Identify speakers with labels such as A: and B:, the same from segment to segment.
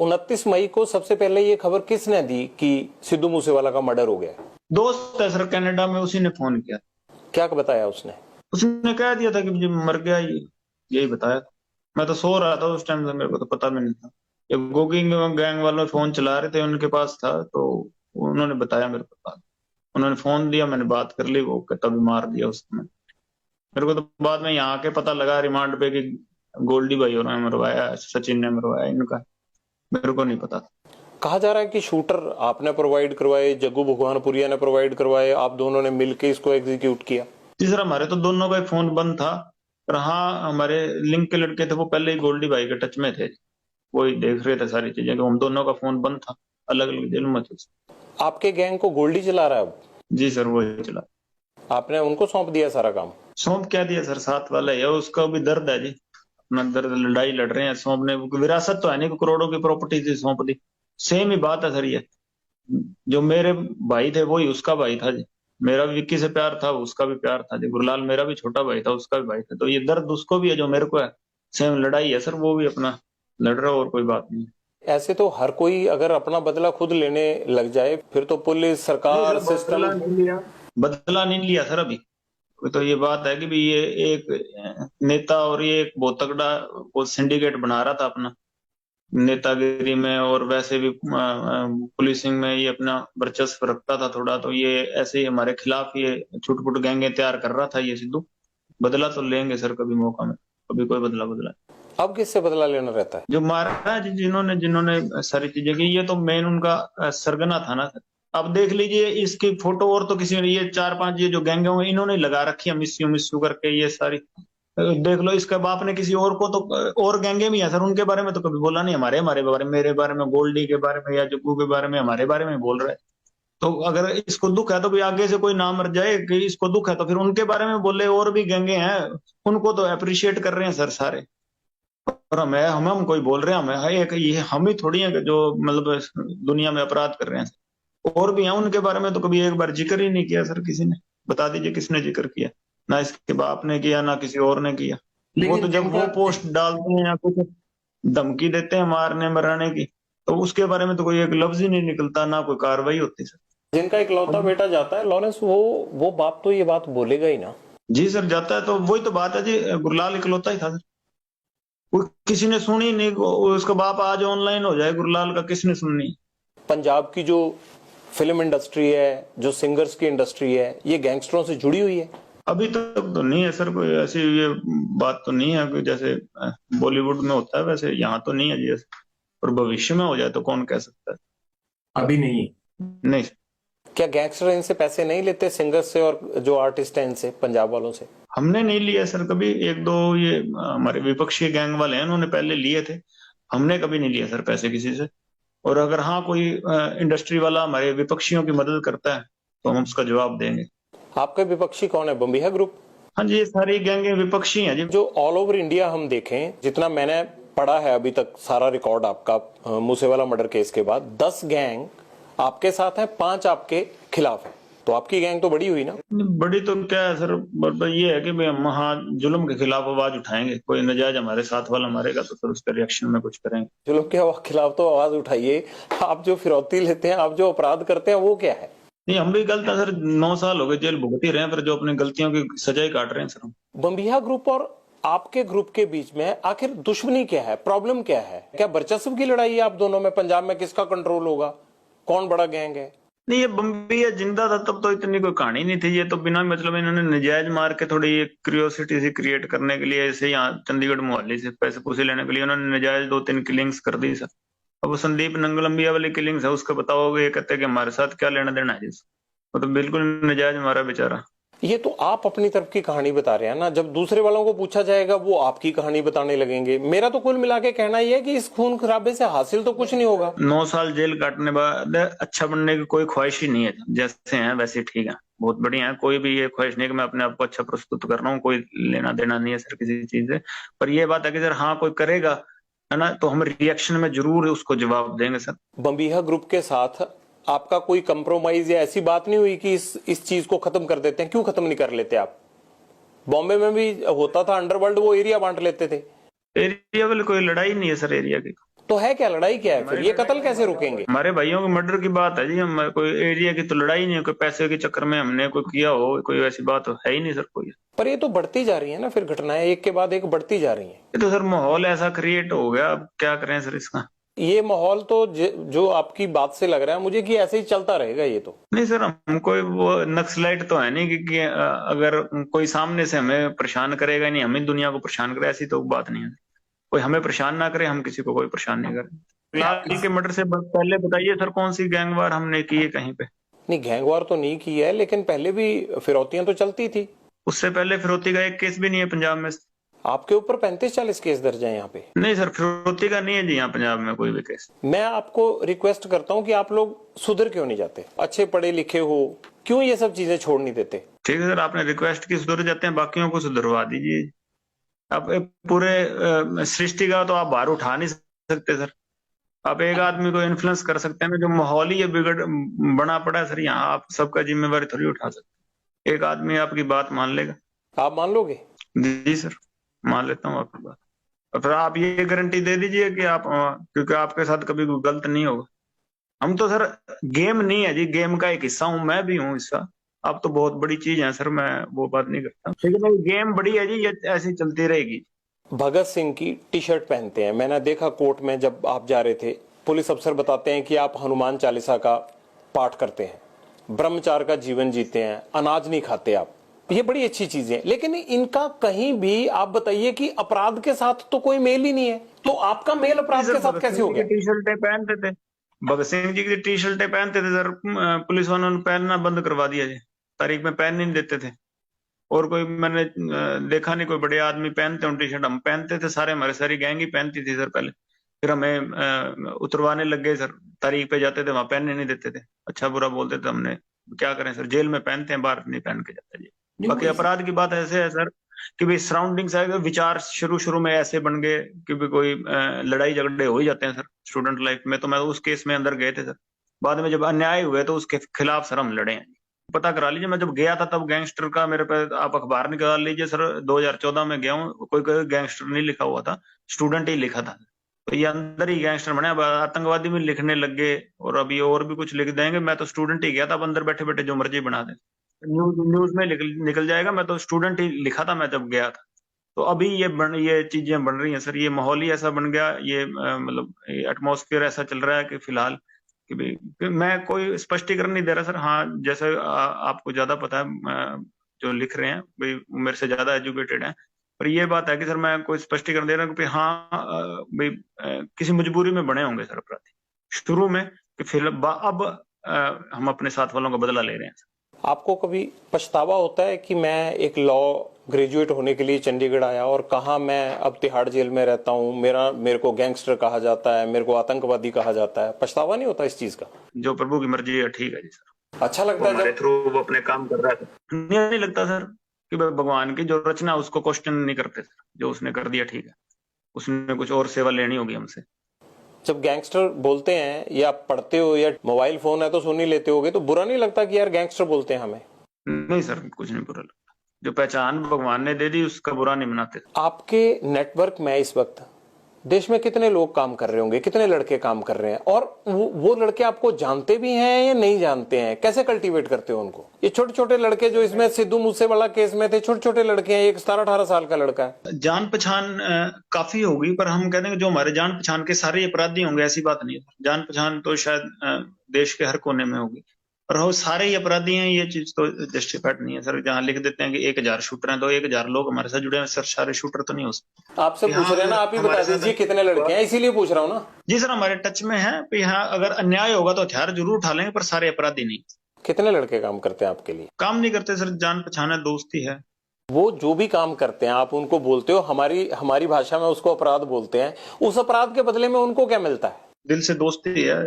A: 29 मई को सबसे पहले ये खबर किसने दी कि सिद्धू मूसेवाला का मर्डर हो गया?
B: दोस्त है सर कनाडा में, उसी ने फोन किया।
A: क्या बताया उसने?
B: उसने कह दिया था कि मुझे मर गया, यही बताया था। मैं तो सो रहा था उस टाइम, से मेरे को तो पता भी नहीं था। ये गोगिंग गैंग वाले फोन चला रहे थे, उनके पास था, तो उन्होंने बताया मेरे को बात। उन्होंने फोन दिया, मैंने बात कर ली, वो तभी मार दिया उसने। मेरे को तो बाद में यहाँ के पता लगा रिमांड पे कि गोल्डी भाई और मरवाया, सचिन ने मरवाया इनका। मेरे को नहीं पता था।
A: कहा जा रहा है कि शूटर आपने प्रोवाइड करवाए, जग्गू भगवानपुरिया ने प्रोवाइड करवाए, आप दोनों ने मिलकर इसको एग्जीक्यूट किया।
B: तीसरा हमारे तो दोनों का ही फोन बंद था, पर हाँ हमारे लिंक के लड़के थे वो पहले ही गोल्डी भाई के टच में थे, वो ही देख रहे थे सारी चीजें। तो हम दोनों का फोन बंद था, अलग अलग जेल में थे।
A: आपके गैंग को गोल्डी चला रहा है अब?
B: जी सर, वो ही चला।
A: आपने उनको सौंप दिया सारा काम?
B: सौंप क्या दिया सर, साथ वाला है, उसका भी दर्द है जी, अपना दर्द, लड़ाई लड़ रहे हैं। सौंपने विरासत तो है नहीं, करोड़ों की प्रॉपर्टी थी, सौंप दी। सेम ही बात है सर, ये जो मेरे भाई थे वही उसका भाई था जी। मेरा भी विक्की से प्यार था, उसका भी प्यार था जी। गुरलाल मेरा भी छोटा भाई था, उसका भी भाई था। तो ये दर्द उसको भी है जो मेरे को है, सेम लड़ाई है सर, वो भी अपना लड़ रहा, और कोई बात नहीं।
A: ऐसे तो हर कोई अगर अपना बदला खुद लेने लग जाए फिर तो पुलिस,
B: नहीं
A: सरकार,
B: सर,
A: सिस्टम।
B: बदला नहीं लिया सर अभी। तो ये बात है कि भी ये एक नेता और ये एक बहुत तगड़ा वो सिंडिकेट बना रहा था अपना, नेतागिरी में और वैसे भी पुलिसिंग में ये अपना वर्चस्व रखता था थोड़ा। तो ये ऐसे ही हमारे खिलाफ ये छुटपुट गैंगे तैयार कर रहा था ये सिद्धू। बदला तो लेंगे सर कभी मौका में, कभी कोई बदला बदला।
A: अब किससे बदला लेना रहता है?
B: जो मारा है जिन्होंने जिन्होंने सारी चीजें की, ये तो मेन उनका सरगना था ना सर। अब देख लीजिए इसकी फोटो, और तो किसी ने, ये 4-5 ये जो गैंगे होंगे इन्होंने लगा रखी है, मिस्यू मिस्यू करके ये सारी। देख लो इसके बाप ने किसी और को तो, और गैंगे भी है सर, उनके बारे में तो कभी बोला नहीं। हमारे हमारे बारे में, मेरे बारे में, गोल्डी के बारे में या जग्गू के बारे में, हमारे बारे में बोल रहा है। तो अगर इसको दुख है तो भी आगे से कोई ना मर जाए कि इसको दुख है, तो फिर उनके बारे में बोले। और भी गैंगे हैं, उनको तो अप्रिशिएट कर रहे हैं सर सारे। और हमें हम कोई बोल रहे हैं, हमें एक ये हम ही थोड़ी है जो मतलब दुनिया में अपराध कर रहे हैं। और भी हैं, उनके बारे में तो कभी एक बार जिक्र ही नहीं किया सर किसी ने। बता दीजिए किसने जिक्र किया? ना इसके बाप ने किया, ना किसी और ने किया। वो तो जब वो पोस्ट डालते हैं या कुछ धमकी देते हैं मारने मराने की, तो उसके बारे में तो कोई एक लफ्ज ही नहीं निकलता, ना कोई कार्रवाई होती सर।
A: जिनका इकलौता बेटा जाता है लॉरेंस, वो बाप तो ये बात बोलेगा ही ना।
B: जी सर, जाता है तो वही तो बात है जी, गुरलाल इकलौता ही था सर। वो किसी ने सुनी नहीं, उसका बाप आज ऑनलाइन हो जाए, गुरलाल का किसने सुननी?
A: पंजाब की जो फिल्म इंडस्ट्री है, जो सिंगर्स की इंडस्ट्री है, ये गैंगस्टरों से जुड़ी हुई है।
B: अभी तक तो नहीं है सर, कोई ऐसी ये बात तो नहीं है कि जैसे बॉलीवुड में होता है वैसे यहाँ तो नहीं है जी। और भविष्य में हो जाए तो कौन कह सकता है।
C: अभी नहीं।
B: नहीं।
A: क्या गैंगस्टर इनसे पैसे नहीं लेते, सिंगर्स से और जो आर्टिस्ट हैं इनसे, पंजाब वालों से?
B: हमने नहीं लिया सर कभी। एक दो ये हमारे विपक्षी गैंग वाले हैं, उन्होंने पहले लिए थे। हमने कभी नहीं लिया सर पैसे किसी से। और अगर हाँ कोई इंडस्ट्री वाला हमारे विपक्षियों की मदद करता है तो हम उसका जवाब देंगे।
A: आपके विपक्षी कौन है? बम्बिहा ग्रुप?
B: हाँ जी, ये सारी गैंगे विपक्षी हैं जी।
A: जो ऑल ओवर इंडिया हम देखें, जितना मैंने पढ़ा है अभी तक सारा रिकॉर्ड आपका मूसेवाला मर्डर केस के बाद, 10 गैंग आपके साथ हैं, 5 आपके खिलाफ है। तो आपकी गैंग तो बड़ी हुई ना?
B: बड़ी तो क्या है सर, ये है कि भाई हम हाँ जुल्म के खिलाफ आवाज उठाएंगे। कोई नजायज हमारे साथ वाला मारेगा तो फिर उसके रिएक्शन में कुछ करेंगे।
A: जुल्म के खिलाफ तो आवाज उठाइए। आप जो फिरौती लेते हैं, आप जो अपराध करते हैं, वो क्या है?
B: नहीं, हम भी गलत है सर। 9 साल हो गए जेल भुगत ही रहे हैं, फिर जो अपनी गलतियों की सजाई काट रहे हैं सर हम।
A: बम्बिहा ग्रुप और आपके ग्रुप के बीच में आखिर दुश्मनी क्या है, प्रॉब्लम क्या है? क्या वर्चस्व की लड़ाई है आप दोनों में? पंजाब में किसका कंट्रोल होगा, कौन बड़ा गैंग है?
B: नहीं, ये बम्बिया जिंदा था तब तो इतनी कोई कहानी नहीं थी। ये तो बिना मतलब इन्होंने नजायज मार के थोड़ी ये क्यूरियोसिटी सी क्रिएट करने के लिए, ऐसे यहाँ चंडीगढ़ मोहाली से पैसे पूसे लेने के लिए उन्होंने नजायज 2-3 किलिंग्स कर दी सर। अब वो संदीप नंगलंबिया वाली किलिंग्स है, उसका बताओगे, ये कहते हैं कि हमारे साथ क्या लेना देना है जिस, वो तो बिल्कुल नजायज मारा बेचारा।
A: ये तो आप अपनी तरफ की कहानी बता रहे हैं ना, जब दूसरे वालों को पूछा जाएगा वो आपकी कहानी बताने लगेंगे। मेरा तो कुल मिला के कहना यह है कि इस खून खराबे से हासिल तो कुछ नहीं होगा।
B: 9 साल जेल काटने बाद अच्छा बनने की कोई ख्वाहिश ही नहीं है। जैसे हैं वैसे ठीक है, बहुत बढ़िया है। कोई भी ये ख्वाहिश नहीं है कि मैं अपने आप को अच्छा प्रस्तुत कर रहा हूँ, कोई लेना देना नहीं है सर किसी चीज से। पर ये बात है कि सर हाँ कोई करेगा है ना, तो हम रिएक्शन में जरूर उसको जवाब देंगे सर।
A: बम्बिहा ग्रुप के साथ आपका कोई कंप्रोमाइज या ऐसी बात नहीं हुई कि इस चीज को खत्म कर देते हैं? क्यों खत्म नहीं कर लेते आप? बॉम्बे में भी होता था अंडरवर्ल्ड, वो एरिया बांट लेते थे।
B: एरिया वाली कोई लड़ाई नहीं है सर एरिया की।
A: तो है क्या, लड़ाई क्या है फिर, ये कत्ल कैसे रुकेंगे?
B: हमारे भाइयों के मर्डर की बात है जी, हम कोई एरिया की तो लड़ाई नहीं है, कोई पैसे के चक्कर में हमने कोई किया हो, कोई वैसी बात तो है ही नहीं सर कोई।
A: पर ये तो बढ़ती जा रही है ना, फिर घटनाएं एक के बाद एक बढ़ती जा रही हैं।
B: ये तो सर माहौल ऐसा क्रिएट हो गया, अब क्या करें सर इसका।
A: ये माहौल तो जो आपकी बात से लग रहा है मुझे कि ऐसे ही चलता रहेगा ये तो।
B: नहीं सर, हम कोई वो नक्सलाइट तो है नहीं कि अगर कोई सामने से हमें परेशान करेगा नहीं, हमें दुनिया को परेशान करे, ऐसी तो बात नहीं है। कोई हमें परेशान ना करे, हम किसी को कोई परेशान नहीं करें। फिलहाल के मर्डर से पहले बताइए सर, कौन सी गैंगवार हमने की है कहीं पे?
A: नहीं, गैंगवार तो नहीं की है, लेकिन पहले भी फिरौतियां तो चलती थी।
B: उससे पहले फिरौती का एक केस भी नहीं है पंजाब में।
A: आपके ऊपर 35-40 केस दर्ज हैं यहाँ पे।
B: नहीं सर, फिरौती का नहीं है जी यहाँ पंजाब में कोई भी केस।
A: मैं आपको रिक्वेस्ट करता हूँ कि आप लोग सुधर क्यों नहीं जाते, अच्छे पढ़े लिखे हो, क्यों ये सब चीजें छोड़ नहीं देते?
B: ठीक है सर, आपने रिक्वेस्ट की, सुधर जाते हैं, बाकियों को सुधरवा दीजिए। आप पूरे सृष्टि का तो आप भार उठा नहीं सकते सर। आप एक आदमी को इन्फ्लुएंस कर सकते हैं, जो माहौल ही ये बिगड़ बना पड़ा है सर यहाँ, आप सबका जिम्मेवारी थोड़ी उठा सकते। एक आदमी आपकी बात मान लेगा?
A: आप मान लोगे?
B: जी सर, मान लेता हूँ आपकी बात। और फिर आप ये गारंटी दे दीजिए कि आप क्योंकि आपके साथ कभी कोई गलत नहीं होगा। हम तो सर, गेम नहीं है जी, गेम का एक हिस्सा हूँ, मैं भी हूँ हिस्सा। आप तो बहुत बड़ी चीज है सर, मैं वो बात नहीं करता, लेकिन गेम बड़ी है जी, ये ऐसी चलती रहेगी।
A: भगत सिंह की टी शर्ट पहनते हैं, मैंने देखा कोर्ट में जब आप जा रहे थे, पुलिस अफसर बताते हैं कि आप हनुमान चालीसा का पाठ करते हैं, ब्रह्मचार्य का जीवन जीते हैं, अनाज नहीं खाते आप, ये बड़ी अच्छी चीजें हैं, लेकिन इनका कहीं भी आप बताइए कि अपराध के साथ तो कोई मेल ही नहीं है, तो आपका मेल अपराध के साथ कैसे हो गया?
B: टी शर्टें पहनते थे, भगत सिंह जी की टी शर्टें पहनते थे सर, पुलिस वालों ने पहनना बंद करवा दिया जी, तारीख में पहन नहीं देते थे। और कोई मैंने देखा नहीं कोई बड़े आदमी पहनते हो टी शर्ट, हम पहनते थे सारे, हमारे सारी गैंग ही पहनती थी सर पहले। फिर हमें उतरवाने लग गए सर, तारीख पे जाते थे वहां पहनने नहीं देते थे, अच्छा बुरा बोलते थे, हमने क्या करें सर, जेल में पहनते हैं, बाहर नहीं पहन के जाते जी। बाकी अपराध की बात ऐसे है सर कि भाई सराउंडिंग से विचार शुरू शुरू में ऐसे बन गए कि भाई कोई लड़ाई झगड़े हो ही जाते हैं सर स्टूडेंट लाइफ में, तो मैं उस केस में अंदर गए थे सर। बाद में जब अन्याय हुए तो उसके खिलाफ सर हम लड़े हैं। पता करा लीजिए, मैं जब गया था तब गैंगस्टर का मेरे पे आप अखबार निकाल लीजिए सर, 2014 में गया हूँ, कोई कोई गैंगस्टर नहीं लिखा हुआ था, स्टूडेंट ही लिखा था। तो ये अंदर ही गैंगस्टर बने, अब आतंकवादी भी लिखने लग गए और अभी और भी कुछ लिख देंगे। मैं तो स्टूडेंट ही गया था, अब अंदर बैठे बैठे जो मर्जी बना दे, न्यूज में निकल जाएगा, मैं तो स्टूडेंट ही लिखा था मैं जब गया था। तो अभी ये चीजें बन रही हैं सर, ये माहौल ही ऐसा बन गया, ये मतलब एटमॉस्फेयर ऐसा चल रहा है कि फिलहाल कि भाई मैं कोई स्पष्टीकरण नहीं दे रहा सर। हाँ, जैसे आपको ज्यादा पता है, जो लिख रहे हैं भाई मेरे से ज्यादा एजुकेटेड है, पर ये बात है कि सर मैं कोई स्पष्टीकरण दे रहा हूँ कि हाँ भाई किसी मजबूरी में बने होंगे सर अपराधी शुरू में, कि फिर अब हम अपने साथ वालों का बदला ले रहे हैं।
A: आपको कभी पछतावा होता है कि मैं एक लॉ ग्रेजुएट होने के लिए चंडीगढ़ आया और कहा मैं अब तिहाड़ जेल में रहता हूँ, मेरे को गैंगस्टर कहा जाता है, मेरे को आतंकवादी कहा जाता है, पछतावा नहीं होता इस चीज का?
B: जो प्रभु की मर्जी है, ठीक है जी सर।
A: अच्छा लगता है
B: हमारे
A: जब
B: थ्रू वो अपने काम कर रहा है, नहीं लगता सर कि भगवान की जो रचना उसको क्वेश्चन नहीं करते सर, जो उसने कर दिया ठीक है, उसने कुछ और सेवा लेनी होगी हमसे।
A: जब गैंगस्टर बोलते हैं या पढ़ते हो या मोबाइल फोन है तो सुन ही लेते होगे, तो बुरा नहीं लगता कि यार गैंगस्टर बोलते हैं हमें?
B: नहीं सर, कुछ नहीं बुरा लगता, जो पहचान भगवान ने दे दी उसका बुरा नहीं मनाते।
A: आपके नेटवर्क में इस वक्त देश में कितने लोग काम कर रहे होंगे, कितने लड़के काम कर रहे हैं, और वो लड़के आपको जानते भी हैं या नहीं जानते हैं, कैसे कल्टीवेट करते हो उनको? ये छोटे छोटे लड़के जो इसमें सिद्धू मूसेवाला केस में थे, छोटे छोटे लड़के हैं, एक 17-18 साल का लड़का है।
B: जान पहचान काफी होगी, पर हम कहते हैं कि जो हमारे जान पहचान के सारे अपराधी होंगे ऐसी बात नहीं है। जान पहचान तो शायद देश के हर कोने में होगी, और वो सारे ही अपराधी हैं, ये चीज तो जस्टिफाइड नहीं है सर। जहाँ लिख देते हैं कि 1000 शूटर हैं तो 1000 लोग हमारे साथ जुड़े हैं सर, सारे शूटर तो नहीं हो सकते।
A: आपसे पूछ रहे हैं ना, आप ही बता दीजिए कितने लड़के हैं, इसीलिए पूछ रहा हूँ ना।
B: जी सर, हमारे टच में है, यहाँ अगर अन्याय होगा तो हथियार जरूर उठा लेंगे, पर सारे अपराधी नहीं।
A: कितने लड़के काम करते हैं आपके लिए?
B: काम नहीं करते सर, जान पहचान है, दोस्ती है।
A: वो जो भी काम करते हैं आप उनको बोलते हो, हमारी भाषा में उसको अपराध बोलते हैं, उस अपराध के बदले में उनको क्या मिलता है?
B: दिल से दोस्ती है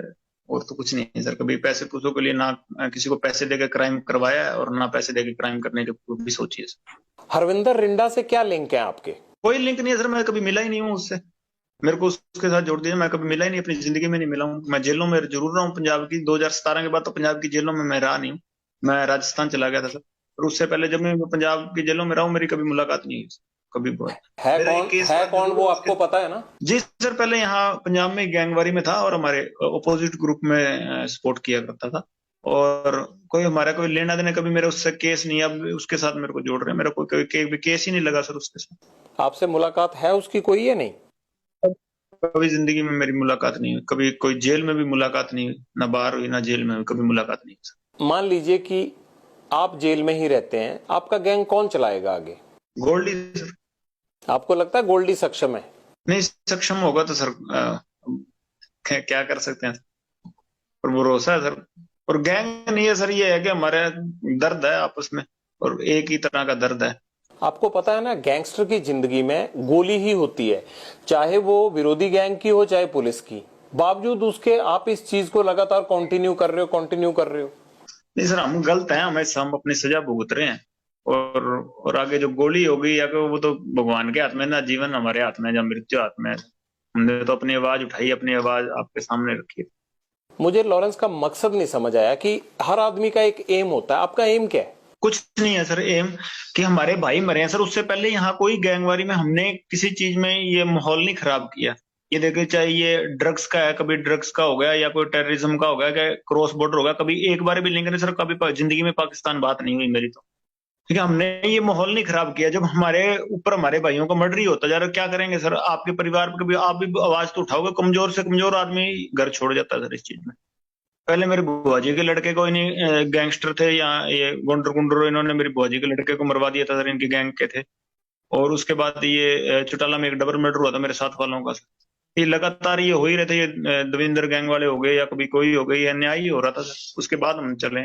B: और तो कुछ नहीं है सर। कभी पैसे पूछो के लिए ना किसी को पैसे देकर क्राइम करवाया है और ना पैसे देकर क्राइम करने की भी सोचिए सर।
A: हरविंदर रिंडा से क्या लिंक है आपके?
B: कोई लिंक नहीं है सर, मैं कभी मिला ही नहीं हूँ उससे, मेरे को उसके साथ जोड़ दिया, मैं कभी मिला ही नहीं, अपनी जिंदगी में नहीं मिला हूँ। मैं जेलों में जरूर रहा हूँ पंजाब की, 2017 के बाद तो पंजाब की जेलों में मैं रहा नहीं हूँ, मैं राजस्थान चला गया था सर। और उससे पहले जब मैं पंजाब की जेलों में रहा हूँ मेरी कभी मुलाकात नहीं हुई, कभी बहुत।
A: है
B: मेरा
A: कौन
B: एक केस
A: है
B: हुआ
A: कौन, वो
B: उसके-
A: आपको पता है ना?
B: जी सर, पहले यहाँ पंजाब में गैंगवारी में था और हमारे अपोजिट ग्रुप में सपोर्ट किया करता था, और कोई हमारा कोई लेना देना कभी मेरा उससे केस नहीं, अब उसके साथ मेरे को जोड़ रहे हैं, मेरा कोई केस ही नहीं लगा सर उसके साथ।
A: आपसे मुलाकात है उसकी कोई या नहीं?
B: कभी जिंदगी में मेरी मुलाकात नहीं हुई, कभी कोई जेल में भी मुलाकात नहीं हुई, ना बाहर हुई ना जेल में हुई, कभी मुलाकात नहीं हुई सर।
A: मान लीजिए कि आप जेल में ही रहते हैं, आपका गैंग कौन चलाएगा आगे?
B: गोल्डी सर।
A: आपको लगता है गोल्डी सक्षम है?
B: नहीं, सक्षम होगा तो सर क्या कर सकते हैं, पर भरोसा है सर। और गैंग नहीं है सर, ये है कि हमारे दर्द है आपस में, और एक ही तरह का दर्द है।
A: आपको पता है ना, गैंगस्टर की जिंदगी में गोली ही होती है, चाहे वो विरोधी गैंग की हो चाहे पुलिस की। बावजूद उसके आप इस चीज को लगातार कंटिन्यू कर रहे हो।
B: नहीं सर, हम गलत हैं, हम अपनी सजा भुगत रहे हैं, और आगे जो गोली होगी या वो तो भगवान के हाथ में ना, जीवन हमारे हाथ में है, या मृत्यु हाथ में है। हमने तो अपनी आवाज उठाई, अपनी आवाज आपके सामने रखी है।
A: मुझे लॉरेंस का मकसद नहीं समझ आया कि हर आदमी का एक एम होता है, आपका एम क्या है?
B: कुछ नहीं है सर एम, कि हमारे भाई मरे हैं सर। उससे पहले यहाँ कोई गैंगवारी में हमने किसी चीज में ये माहौल नहीं खराब किया। ये देखिए, चाहे ये ड्रग्स का है, कभी ड्रग्स का हो गया, या कोई टेररिज्म का हो गया, क्या क्रॉस बॉर्डर हो गया, कभी एक बार भी लिंक नहीं सर, कभी जिंदगी में पाकिस्तान बात नहीं हुई मेरी तो। ठीक है, हमने ये माहौल नहीं खराब किया। जब हमारे ऊपर हमारे भाइयों का मर्डर ही होता जा रहा है, क्या करेंगे सर? आपके परिवार पर कभी आप भी आवाज तो उठाओगे? कमजोर से कमजोर आदमी घर छोड़ जाता है सर इस चीज में। पहले मेरे बुआ जी के लड़के को इन्हीं गैंगस्टर थे, या ये गुंडर गुंडर, इन्होंने मेरी बुआ जी के लड़के को मरवा दिया था सर, इनके गैंग के थे। और उसके बाद ये चौटाला में एक डबल मर्डर हुआ था मेरे साथ वालों का सर। ये लगातार ये हो ही रहे थे, ये दविंदर गैंग वाले हो गए या कभी कोई हो गई, अन्याय ही हो रहा था सर। उसके बाद हम चले।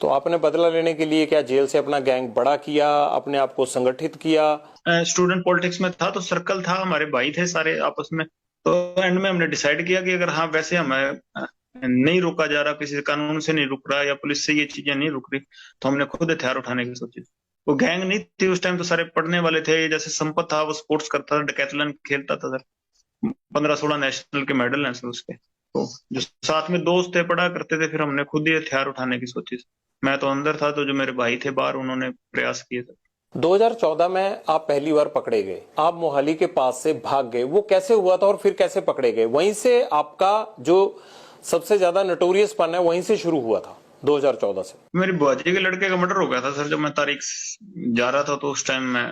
A: तो आपने बदला लेने के लिए क्या जेल से अपना गैंग बड़ा किया, अपने आप को संगठित किया?
B: स्टूडेंट पॉलिटिक्स में था तो सर्कल था, हमारे भाई थे सारे आपस में। तो एंड में हमने डिसाइड किया कि अगर हाँ वैसे हमें नहीं रोका जा रहा, किसी कानून से नहीं रुक रहा, या पुलिस से ये चीजें नहीं रुक रही, तो हमने खुद हथियार उठाने की सोची। वो गैंग नहीं थी उस टाइम, तो सारे पढ़ने वाले थे। जैसे संपत था, वो स्पोर्ट्स करता था, डेकैथलॉन खेलता था सर। 15-16 नेशनल के मेडल हैं सर उसके। तो जो साथ में दोस्त थे पढ़ा करते थे, फिर हमने खुद ही हथियार उठाने की सोची। मैं तो अंदर था, तो जो मेरे भाई थे बाहर, उन्होंने प्रयास किए थे।
A: 2014 में आप पहली बार पकड़े गए, आप मोहाली के पास से भाग गए, वो कैसे हुआ था और फिर कैसे पकड़े गए? वहीं से आपका जो सबसे ज्यादा नटोरियस पन है वहीं से शुरू हुआ था 2014 से।
B: मेरी बुआ जी के लड़के का मर्डर हो गया था सर, जब मैं तारीख जा रहा था, तो उस टाइम मैं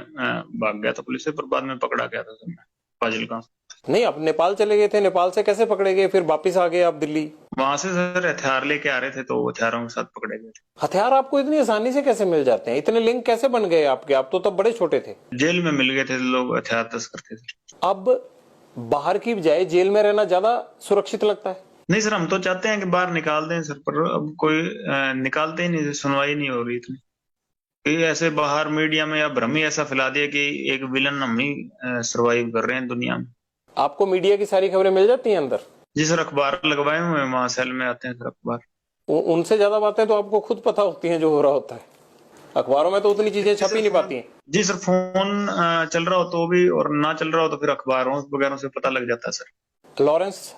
B: भाग गया था पुलिस से, पर बाद में पकड़ा गया था सर मैं फाजिलका।
A: नहीं, आप नेपाल चले गए थे, नेपाल से कैसे पकड़े गए, फिर वापिस आ गए आप दिल्ली?
B: वहां से सर हथियार लेके आ रहे थे, तो हथियारों के साथ पकड़े गए थे।
A: हथियार आपको इतनी आसानी से कैसे मिल जाते हैं? इतने लिंक कैसे बन गए आपके? आप तो तब बड़े छोटे थे।
B: जेल में मिल गए थे लोग, हथियार तस्कर थे सर।
A: अब बाहर की बजाय जेल में रहना ज्यादा सुरक्षित लगता है?
B: नहीं सर, हम तो चाहते हैं कि बाहर निकाल दें सर, पर अब कोई निकालते ही नहीं, सुनवाई नहीं हो रही इतनी। कि ऐसे बाहर मीडिया में या भ्रम ही ऐसा फैला दिया कि एक विलन हम ही सरवाइव कर रहे हैं दुनिया में।
A: आपको मीडिया की सारी खबरें मिल जाती हैं अंदर?
B: जी सर, अखबार लगवाए हुए हैं, वहां सेल में आते हैं सर अखबार।
A: उनसे ज्यादा बातें तो आपको खुद पता होती हैं जो हो रहा होता है, अखबारों में तो उतनी चीजें छप ही नहीं पाती हैं।
B: जी सर, फोन चल रहा हो तो भी, और ना चल रहा हो तो फिर अखबारों वगैरह से पता लग जाता है सर।
A: लॉरेंस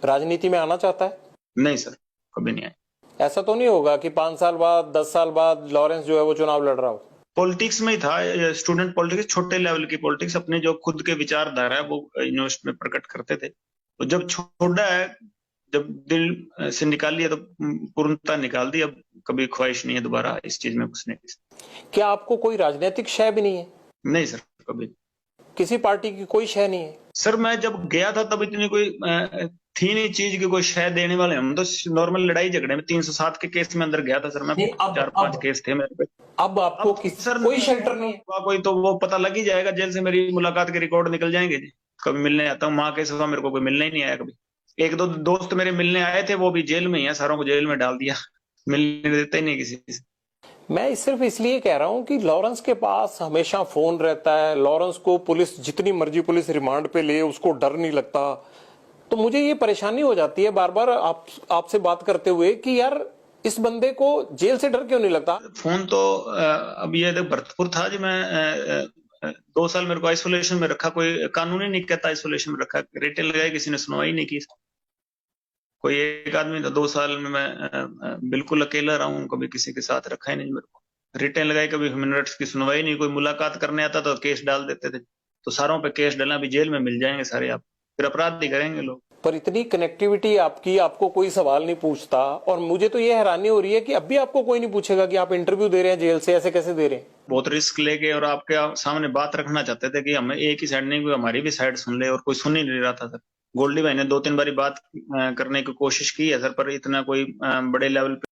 A: राजनीति में आना चाहता है?
B: नहीं सर, कभी नहीं आया।
A: ऐसा तो नहीं होगा कि 5 साल बाद 10 साल बाद लॉरेंस जो है वो चुनाव लड़ रहा हो?
B: पॉलिटिक्स में ही था, स्टूडेंट पॉलिटिक्स, छोटे लेवल की पॉलिटिक्स, अपने जो खुद के विचारधारा है वो यूनिवर्सिटी में प्रकट करते थे। तो जब छोड़ा है, जब दिल से निकाल लिया, तो पूर्णता निकाल दी। अब कभी ख्वाहिश नहीं है दोबारा इस चीज में घुसने की।
A: क्या आपको कोई राजनीतिक शय भी नहीं है?
B: नहीं सर, कभी।
A: किसी पार्टी की कोई शय नहीं है?
B: सर मैं जब गया था तब इतनी कोई थी नहीं चीज की कोई शय देने वाले। हम तो नॉर्मल लड़ाई झगड़े में 307 के केस में अंदर गया था सर मैं।
A: नहीं, अब
B: 4-5 केस थे मेरे पे।
A: अब आपको
B: सर
A: कोई शेल्टर नहीं है?
B: कोई तो वो पता लग ही जाएगा, जेल से मेरी मुलाकात के रिकॉर्ड निकल जाएंगे जी। कभी मिलने आता हूँ, माँ के सिवा मेरे को कोई मिलने ही नहीं आया कभी। 1-2 दोस्त मेरे मिलने आए थे, वो भी जेल में ही है, सारों को जेल में डाल दिया, मिलने देते ही नहीं किसी से।
A: मैं सिर्फ इसलिए कह रहा हूं कि लॉरेंस के पास हमेशा फोन रहता है, लॉरेंस को पुलिस जितनी मर्जी पुलिस रिमांड पे ले उसको डर नहीं लगता। तो मुझे ये परेशानी हो जाती है बार बार आपसे बात करते हुए कि यार इस बंदे को जेल से डर क्यों नहीं लगता?
B: फोन तो अब ये भरतपुर था जी, मैं 2 साल मेरे को आइसोलेशन में रखा। कोई कानून ही नहीं कहता आइसोलेशन में रखा, रेटे लगाई, किसी ने सुनवाई नहीं की। कोई एक आदमी था, 2 साल में मैं बिल्कुल अकेला रहा हूँ, कभी किसी के साथ रखा ही नहीं मेरे को। रिटेन लगाई, कभी ह्यूमन राइट्स की सुनवाई नहीं, कोई मुलाकात करने आता तो केस डाल देते थे। तो सारों पे केस डालना, अभी जेल में मिल जाएंगे सारे आप, फिर अपराध ही करेंगे लोग।
A: पर इतनी कनेक्टिविटी आपकी, आपको कोई सवाल नहीं पूछता, और मुझे तो ये हैरानी हो रही है कि अभी आपको कोई नहीं पूछेगा कि आप इंटरव्यू दे रहे हैं जेल से, ऐसे कैसे दे रहे हैं?
B: बहुत रिस्क लेके और आपके सामने बात रखना चाहते थे कि हमें एक ही साइड नहीं, कोई हमारी भी साइड सुन ले, और कोई सुन ही नहीं रहा था सर। गोल्डी भाई ने 2-3 बारी बात करने की कोशिश की है सर, पर इतना कोई बड़े लेवल पे